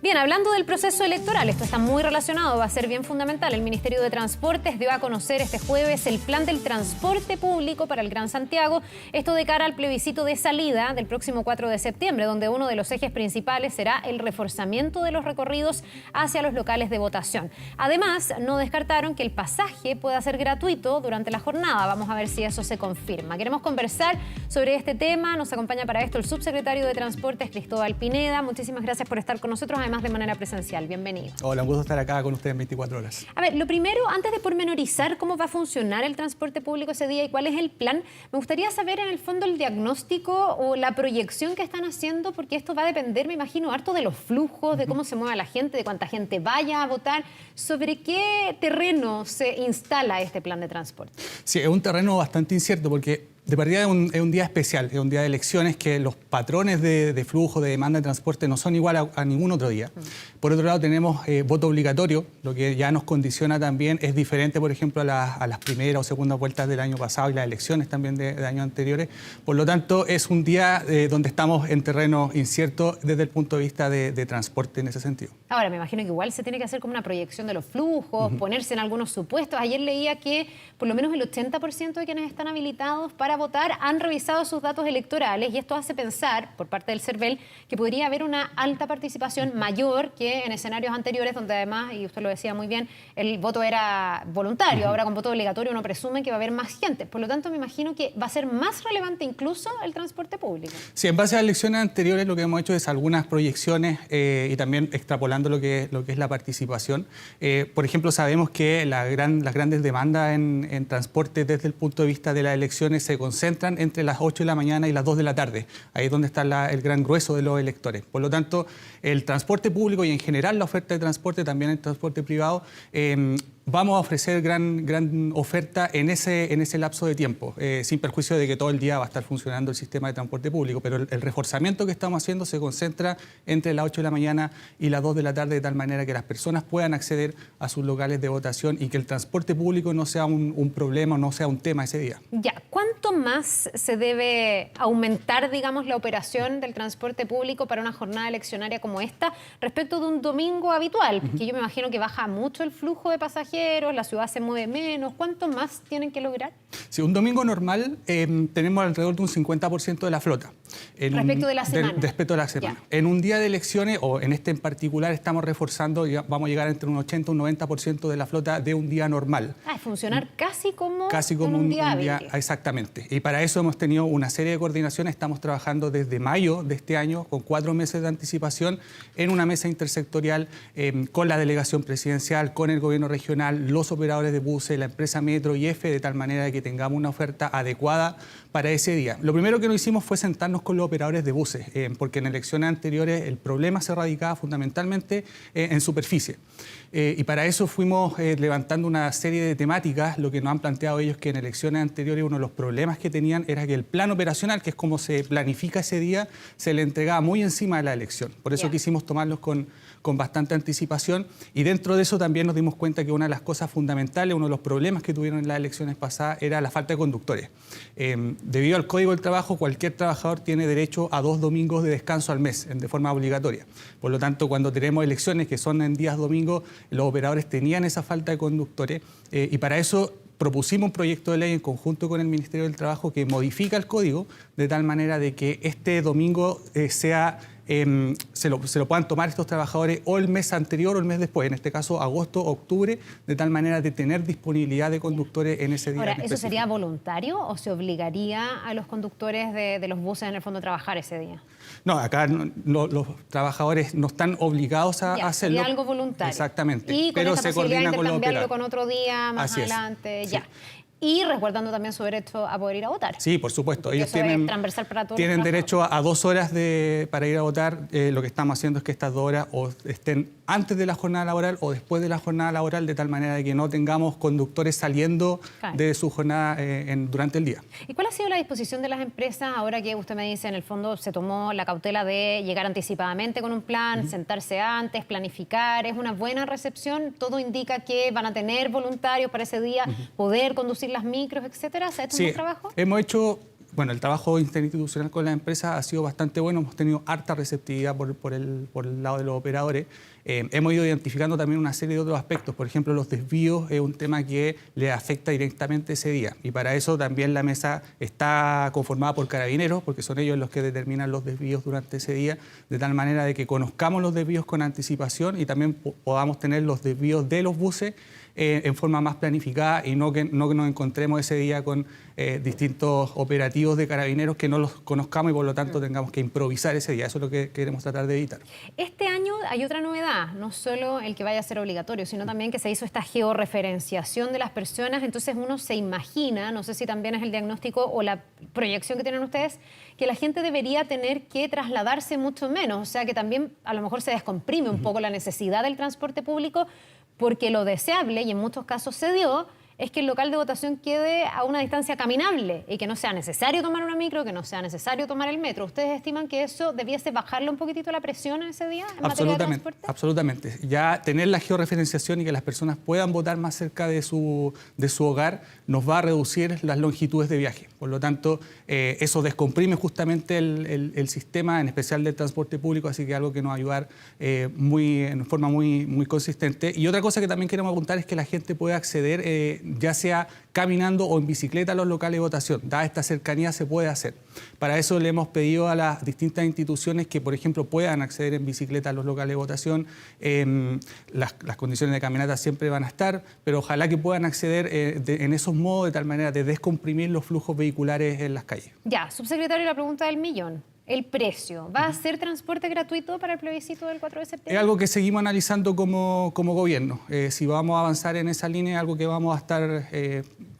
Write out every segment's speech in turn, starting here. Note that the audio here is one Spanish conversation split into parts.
Bien, hablando del proceso electoral, esto está muy relacionado, va a ser bien fundamental. El Ministerio de Transportes dio a conocer este jueves el plan del transporte público para el Gran Santiago. Esto de cara al plebiscito de salida del próximo 4 de septiembre, donde uno de los ejes principales será el reforzamiento de los recorridos hacia los locales de votación. Además, no descartaron que el pasaje pueda ser gratuito durante la jornada. Vamos a ver si eso se confirma. Queremos conversar sobre este tema. Nos acompaña para esto el subsecretario de Transportes, Cristóbal Pineda. Muchísimas gracias por estar con nosotros, además de manera presencial. Bienvenido. Hola, un gusto estar acá con ustedes en 24 horas. A ver, lo primero, antes de pormenorizar cómo va a funcionar el transporte público ese día y cuál es el plan, me gustaría saber en el fondo el diagnóstico o la proyección que están haciendo, porque esto va a depender, me imagino, harto de los flujos, de cómo se mueva la gente, de cuánta gente vaya a votar. ¿Sobre qué terreno se instala este plan de transporte? Sí, es un terreno bastante incierto porque de partida es un día especial, es un día de elecciones que los patrones de flujo, de demanda de transporte no son igual a ningún otro día. Por otro lado tenemos voto obligatorio, lo que ya nos condiciona también, es diferente por ejemplo a las primeras o segundas vueltas del año pasado y las elecciones también de años anteriores. Por lo tanto es un día donde estamos en terreno incierto desde el punto de vista de transporte en ese sentido. Ahora, me imagino que igual se tiene que hacer como una proyección de los flujos, ponerse en algunos supuestos. Ayer leía que por lo menos el 80% de quienes están habilitados para votar han revisado sus datos electorales y esto hace pensar, por parte del CERVEL, que podría haber una alta participación mayor que en escenarios anteriores donde además, y usted lo decía muy bien, el voto era voluntario. Ahora con voto obligatorio uno presume que va a haber más gente. Por lo tanto, me imagino que va a ser más relevante incluso el transporte público. Sí, en base a las elecciones anteriores lo que hemos hecho es algunas proyecciones y también extrapolando lo que es la participación. Por ejemplo, sabemos que las grandes demandas en transporte desde el punto de vista de las elecciones se concentran entre las 8 de la mañana y las 2 de la tarde. Ahí es donde está el gran grueso de los electores. Por lo tanto, el transporte público y en general la oferta de transporte, también el transporte privado, vamos a ofrecer gran oferta en ese lapso de tiempo, sin perjuicio de que todo el día va a estar funcionando el sistema de transporte público, pero el reforzamiento que estamos haciendo se concentra entre las 8 de la mañana y las 2 de la tarde, de tal manera que las personas puedan acceder a sus locales de votación y que el transporte público no sea un problema, no sea un tema ese día. Ya, ¿cuánto más se debe aumentar, digamos, la operación del transporte público para una jornada eleccionaria como esta respecto de un domingo habitual? Porque yo me imagino que baja mucho el flujo de pasajeros, la ciudad se mueve menos. ¿Cuánto más tienen que lograr? Sí, un domingo normal tenemos alrededor de un 50% de la flota. Respecto de la semana. Respecto de la semana. Ya. En un día de elecciones, o en este en particular, estamos reforzando, vamos a llegar entre un 80 y un 90% de la flota de un día normal. Es funcionar casi como un día día, exactamente. Y para eso hemos tenido una serie de coordinaciones. Estamos trabajando desde mayo de este año, con 4 meses de anticipación, en una mesa intersectorial con la delegación presidencial, con el gobierno regional, los operadores de buses, la empresa Metro y EFE, de tal manera que tengamos una oferta adecuada para ese día. Lo primero que nos hicimos fue sentarnos con los operadores de buses, porque en elecciones anteriores el problema se radicaba fundamentalmente en superficie. Y para eso fuimos levantando una serie de temáticas. Lo que nos han planteado ellos que en elecciones anteriores uno de los problemas que tenían era que el plan operacional, que es como se planifica ese día, se le entregaba muy encima de la elección. Por eso quisimos tomarlos con bastante anticipación y dentro de eso también nos dimos cuenta que una de las cosas fundamentales, uno de los problemas que tuvieron en las elecciones pasadas era la falta de conductores. Debido al Código del Trabajo, cualquier trabajador tiene derecho a 2 domingos de descanso al mes de forma obligatoria. Por lo tanto, cuando tenemos elecciones que son en días domingos, los operadores tenían esa falta de conductores y para eso propusimos un proyecto de ley en conjunto con el Ministerio del Trabajo que modifica el código de tal manera de que este domingo se lo puedan tomar estos trabajadores o el mes anterior o el mes después, en este caso agosto o octubre, de tal manera de tener disponibilidad de conductores en ese día. Ahora, ¿eso sería voluntario o se obligaría a los conductores de los buses en el fondo a trabajar ese día? No, acá los trabajadores no están obligados a hacerlo. Sería algo voluntario. Exactamente. Y con pero esta se posibilidad de coordina con los intercambiarlo operadores. con otro día más Así adelante. es. Ya. Sí. Y resguardando también su derecho a poder ir a votar. Sí, por supuesto. Ellos Ellos es transversal para todos tienen derecho a 2 horas para ir a votar. Lo que estamos haciendo es que estas 2 horas o estén antes de la jornada laboral o después de la jornada laboral, de tal manera de que no tengamos conductores saliendo de su jornada durante el día. ¿Y cuál ha sido la disposición de las empresas ahora que usted me dice, en el fondo, se tomó la cautela de llegar anticipadamente con un plan, sentarse antes, planificar? ¿Es una buena recepción? ¿Todo indica que van a tener voluntarios para ese día, poder conducir las micros, etcétera? ¿Se ha hecho un buen trabajo? Hemos hecho Bueno, el trabajo interinstitucional con la empresa ha sido bastante bueno, hemos tenido harta receptividad por el lado de los operadores. Hemos ido identificando también una serie de otros aspectos, por ejemplo, los desvíos es un tema que le afecta directamente ese día y para eso también la mesa está conformada por carabineros, porque son ellos los que determinan los desvíos durante ese día, de tal manera de que conozcamos los desvíos con anticipación y también podamos tener los desvíos de los buses en forma más planificada y no que nos encontremos ese día con distintos operativos de carabineros que no los conozcamos y por lo tanto tengamos que improvisar ese día. Eso es lo que queremos tratar de evitar. Este año hay otra novedad, no solo el que vaya a ser obligatorio, sino también que se hizo esta georreferenciación de las personas. Entonces uno se imagina, no sé si también es el diagnóstico o la proyección que tienen ustedes, que la gente debería tener que trasladarse mucho menos. O sea que también a lo mejor se descomprime un poco la necesidad del transporte público, porque lo deseable, y en muchos casos se dio, es que el local de votación quede a una distancia caminable y que no sea necesario tomar una micro, que no sea necesario tomar el metro. ¿Ustedes estiman que eso debiese bajarle un poquitito la presión en ese día en materia de transporte? Absolutamente. Ya tener la georreferenciación y que las personas puedan votar más cerca de su hogar nos va a reducir las longitudes de viaje. Por lo tanto, eso descomprime justamente el sistema, en especial del transporte público, así que algo que nos va a ayudar en forma muy consistente. Y otra cosa que también queremos apuntar es que la gente pueda acceder ya sea caminando o en bicicleta a los locales de votación. Dada esta cercanía se puede hacer. Para eso le hemos pedido a las distintas instituciones que, por ejemplo, puedan acceder en bicicleta a los locales de votación. Las condiciones de caminata siempre van a estar, pero ojalá que puedan acceder en esos modos de tal manera de descomprimir los flujos vehiculares en las calles. Ya, subsecretario, la pregunta del millón. El precio, ¿va a ser transporte gratuito para el plebiscito del 4 de septiembre? Es algo que seguimos analizando como gobierno. Si vamos a avanzar en esa línea, es algo que vamos a estar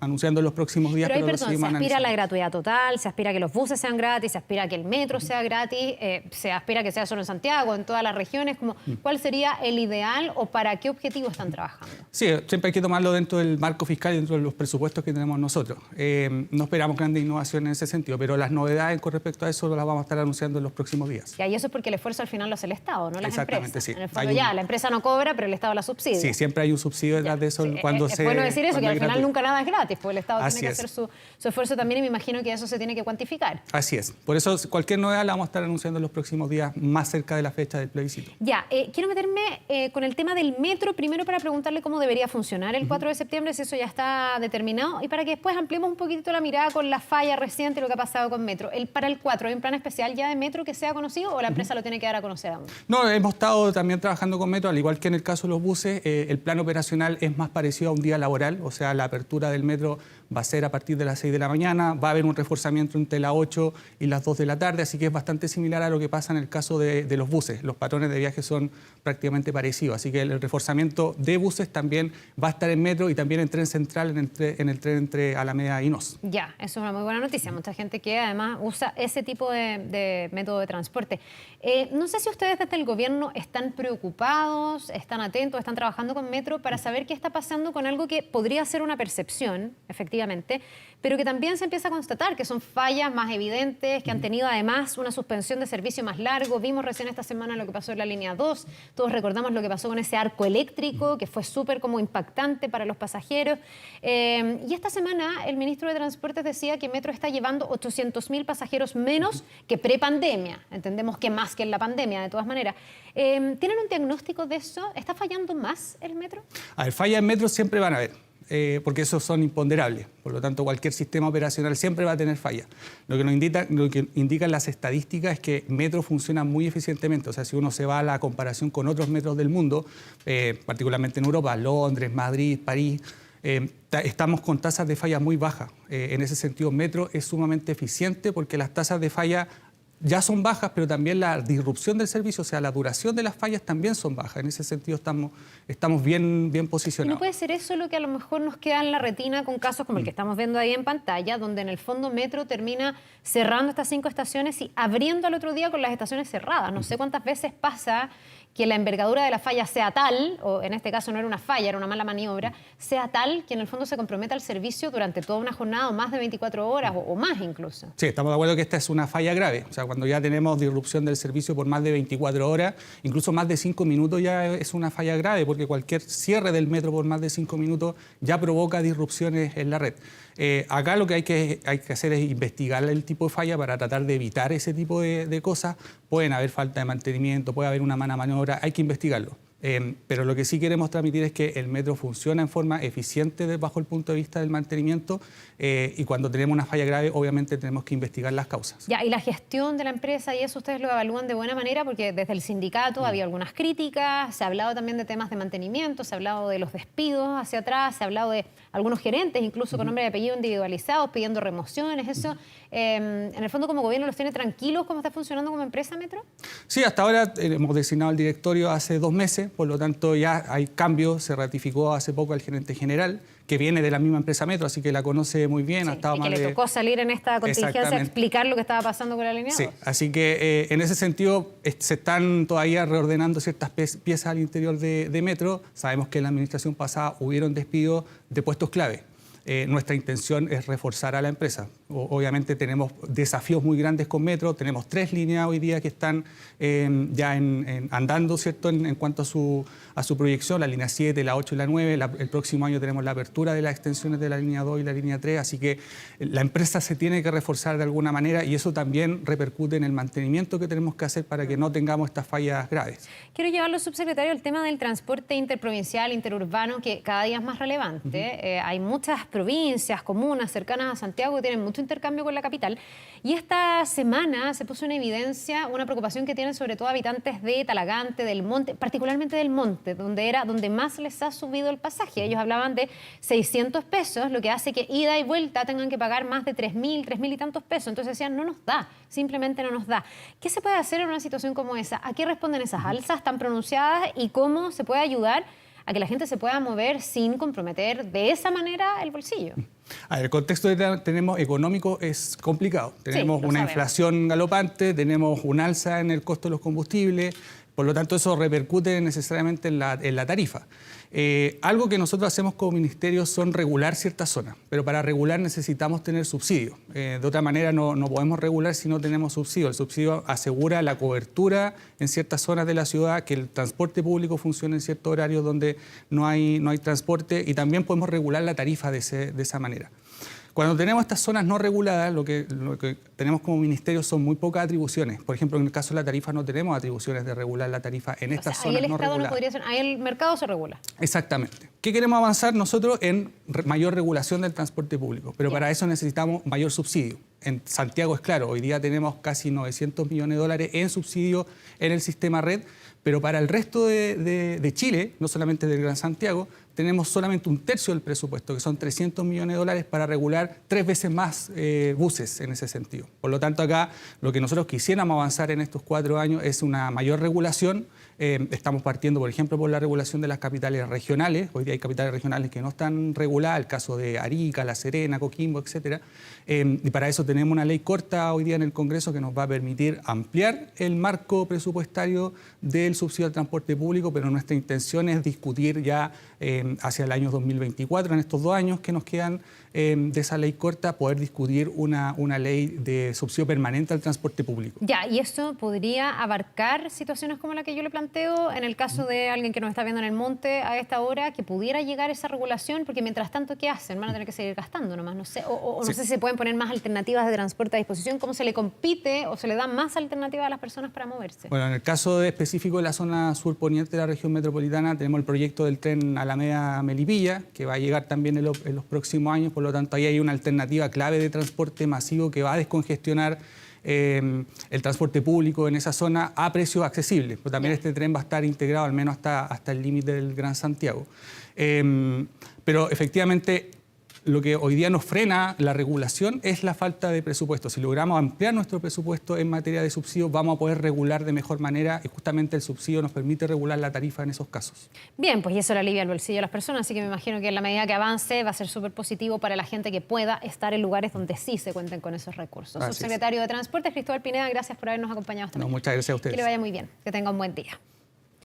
anunciando en los próximos días. Pero se aspira a la gratuidad total, se aspira a que los buses sean gratis, se aspira a que el metro sea gratis, se aspira a que sea solo en Santiago, en todas las regiones. ¿Cuál sería el ideal o para qué objetivo están trabajando? Sí, siempre hay que tomarlo dentro del marco fiscal y dentro de los presupuestos que tenemos nosotros. No esperamos grandes innovaciones en ese sentido, pero las novedades con respecto a eso las vamos a estar anunciando en los próximos días. Y eso es porque el esfuerzo al final lo hace el Estado, no las Exactamente, empresas. sí. En el fondo la empresa no cobra, pero el Estado la subsidia. Sí, siempre hay un subsidio detrás de eso. Sí, es bueno decir eso, que al final nunca nada es gratis, porque el Estado tiene que hacer su esfuerzo también y me imagino que eso se tiene que cuantificar. Así es. Por eso cualquier novedad la vamos a estar anunciando en los próximos días, más cerca de la fecha del plebiscito. Ya, quiero meterme con el tema del metro, primero para preguntarle cómo debería funcionar el 4 de septiembre, si eso ya está determinado, y para que después ampliemos un poquito la mirada con la falla reciente, lo que ha pasado con metro. Para el 4, ¿hay un plan especial ya de metro que sea conocido o la empresa lo tiene que dar a conocer aún? No, hemos estado también trabajando con metro, al igual que en el caso de los buses. El plan operacional es más parecido a un día laboral, o sea, la apertura del metro va a ser a partir de las 6 de la mañana, va a haber un reforzamiento entre las 8 y las 2 de la tarde, así que es bastante similar a lo que pasa en el caso de los buses. Los patrones de viaje son prácticamente parecidos, así que el reforzamiento de buses también va a estar en metro y también en tren central, en el tren entre Alameda y Nos. Ya, eso es una muy buena noticia. Mucha gente que además usa ese tipo de método de transporte. No sé si ustedes desde el gobierno están preocupados, están atentos, están trabajando con metro para saber qué está pasando con algo que podría ser una percepción, efectivamente, pero que también se empieza a constatar que son fallas más evidentes, que han tenido además una suspensión de servicio más largo. Vimos recién esta semana lo que pasó en la línea 2, todos recordamos lo que pasó con ese arco eléctrico, que fue súper como impactante para los pasajeros. Y esta semana el ministro de Transportes decía que Metro está llevando 800.000 pasajeros menos que prepandemia. Entendemos que más que en la pandemia, de todas maneras. ¿Tienen un diagnóstico de eso? ¿Está fallando más el metro? A ver, fallas en metro siempre van a haber. Porque esos son imponderables. Por lo tanto, cualquier sistema operacional siempre va a tener fallas. Lo que indican las estadísticas es que Metro funciona muy eficientemente. O sea, si uno se va a la comparación con otros metros del mundo, particularmente en Europa, Londres, Madrid, París, estamos con tasas de falla muy bajas. En ese sentido, Metro es sumamente eficiente porque las tasas de falla ya son bajas, pero también la disrupción del servicio, o sea, la duración de las fallas también son bajas. En ese sentido estamos bien posicionados. ¿Y no puede ser eso lo que a lo mejor nos queda en la retina con casos como el que estamos viendo ahí en pantalla, donde en el fondo Metro termina cerrando estas 5 estaciones y abriendo al otro día con las estaciones cerradas? No sé cuántas veces pasa que la envergadura de la falla sea tal, o en este caso no era una falla, era una mala maniobra, sea tal que en el fondo se comprometa el servicio durante toda una jornada o más de 24 horas o más incluso. Sí, estamos de acuerdo que esta es una falla grave. O sea, cuando ya tenemos disrupción del servicio por más de 24 horas, incluso más de 5 minutos ya es una falla grave, porque cualquier cierre del metro por más de 5 minutos ya provoca disrupciones en la red. Acá lo que hay que hacer es investigar el tipo de falla para tratar de evitar ese tipo de cosas. Pueden haber falta de mantenimiento, puede haber una mala maniobra, hay que investigarlo. Pero lo que sí queremos transmitir es que el metro funciona en forma eficiente bajo el punto de vista del mantenimiento y cuando tenemos una falla grave obviamente tenemos que investigar las causas. Ya, y la gestión de la empresa y eso ustedes lo evalúan de buena manera porque desde el sindicato había algunas críticas, se ha hablado también de temas de mantenimiento, se ha hablado de los despidos hacia atrás, se ha hablado de algunos gerentes incluso con nombre y apellido individualizados pidiendo remociones, eso en el fondo como gobierno los tiene tranquilos cómo está funcionando como empresa Metro. Sí, hasta ahora hemos designado al directorio hace 2 meses, por lo tanto ya hay cambios, se ratificó hace poco al gerente general, que viene de la misma empresa Metro, así que la conoce muy bien. Sí, ha estado y que le tocó salir en esta contingencia a explicar lo que estaba pasando con la línea 2. Sí, así que en ese sentido se están todavía reordenando ciertas piezas al interior de Metro. Sabemos que en la administración pasada hubieron despidos de puestos clave. Nuestra intención es reforzar a la empresa. Obviamente tenemos desafíos muy grandes con Metro, tenemos 3 líneas hoy día que están ya andando, ¿cierto?, en cuanto a su proyección, la línea 7, la 8 y la 9. El próximo año tenemos la apertura de las extensiones de la línea 2 y la línea 3, así que la empresa se tiene que reforzar de alguna manera y eso también repercute en el mantenimiento que tenemos que hacer para que no tengamos estas fallas graves. Quiero llevarlo, subsecretario, al tema del transporte interprovincial, interurbano, que cada día es más relevante. Hay muchas provincias, comunas cercanas a Santiago que tienen mucho intercambio con la capital y esta semana se puso en evidencia una preocupación que tienen sobre todo habitantes de Talagante, del Monte, particularmente del Monte, donde era donde más les ha subido el pasaje. Ellos hablaban de 600 pesos, lo que hace que ida y vuelta tengan que pagar más de 3.000 y tantos pesos. Entonces decían, no nos da, simplemente no nos da. ¿Qué se puede hacer en una situación como esa? ¿A qué responden esas alzas tan pronunciadas y cómo se puede ayudar a que la gente se pueda mover sin comprometer de esa manera el bolsillo? El contexto que tenemos económico es complicado. Tenemos una inflación galopante, tenemos un alza en el costo de los combustibles, por lo tanto eso repercute necesariamente en la tarifa. Algo que nosotros hacemos como ministerio son regular ciertas zonas, pero para regular necesitamos tener subsidio. De otra manera no podemos regular si no tenemos subsidio. El subsidio asegura la cobertura en ciertas zonas de la ciudad, que el transporte público funcione en ciertos horarios donde no hay transporte y también podemos regular la tarifa de esa manera. Cuando tenemos estas zonas no reguladas, lo que tenemos como ministerio son muy pocas atribuciones. Por ejemplo, en el caso de la tarifa no tenemos atribuciones de regular la tarifa en estas zonas no reguladas. Ahí el Estado no podría ser, ahí el mercado se regula. Exactamente. ¿Qué queremos avanzar nosotros? En mayor regulación del transporte público, pero para eso necesitamos mayor subsidio. En Santiago es claro, hoy día tenemos casi 900 millones de dólares en subsidio en el sistema red, pero para el resto de Chile, no solamente del Gran Santiago, tenemos solamente 1/3 del presupuesto, que son 300 millones de dólares para regular 3 veces más buses en ese sentido. Por lo tanto, acá lo que nosotros quisiéramos avanzar en estos 4 años es una mayor regulación. Estamos partiendo, por ejemplo, por la regulación de las capitales regionales. Hoy día hay capitales regionales que no están reguladas, el caso de Arica, La Serena, Coquimbo, etc. Y para eso tenemos una ley corta hoy día en el Congreso que nos va a permitir ampliar el marco presupuestario del subsidio al transporte público, pero nuestra intención es discutir ya hacia el año 2024, en estos 2 años que nos quedan de esa ley corta, poder discutir una ley de subsidio permanente al transporte público. Ya, y eso podría abarcar situaciones como la que yo le planteo en el caso de alguien que nos está viendo en el monte a esta hora, que pudiera llegar esa regulación, porque mientras tanto, ¿qué hacen? Van a tener que seguir gastando nomás, no sé, o no sé si se pueden poner más alternativas de transporte a disposición, ¿cómo se le compite o se le da más alternativas a las personas para moverse? Bueno, en el caso específico de la zona sur poniente de la región metropolitana, tenemos el proyecto del tren Alameda-Melipilla, que va a llegar también en los próximos años, por lo tanto ahí hay una alternativa clave de transporte masivo que va a descongestionar el transporte público en esa zona a precios accesibles. Pero también este tren va a estar integrado al menos hasta el límite del Gran Santiago. Pero efectivamente lo que hoy día nos frena la regulación es la falta de presupuesto. Si logramos ampliar nuestro presupuesto en materia de subsidios, vamos a poder regular de mejor manera y justamente el subsidio nos permite regular la tarifa en esos casos. Bien, pues y eso le alivia el bolsillo a las personas, así que me imagino que en la medida que avance va a ser súper positivo para la gente que pueda estar en lugares donde sí se cuenten con esos recursos. Subsecretario de Transportes, Cristóbal Pineda, gracias por habernos acompañado esta mañana. Muchas gracias a ustedes. Que le vaya muy bien, que tenga un buen día.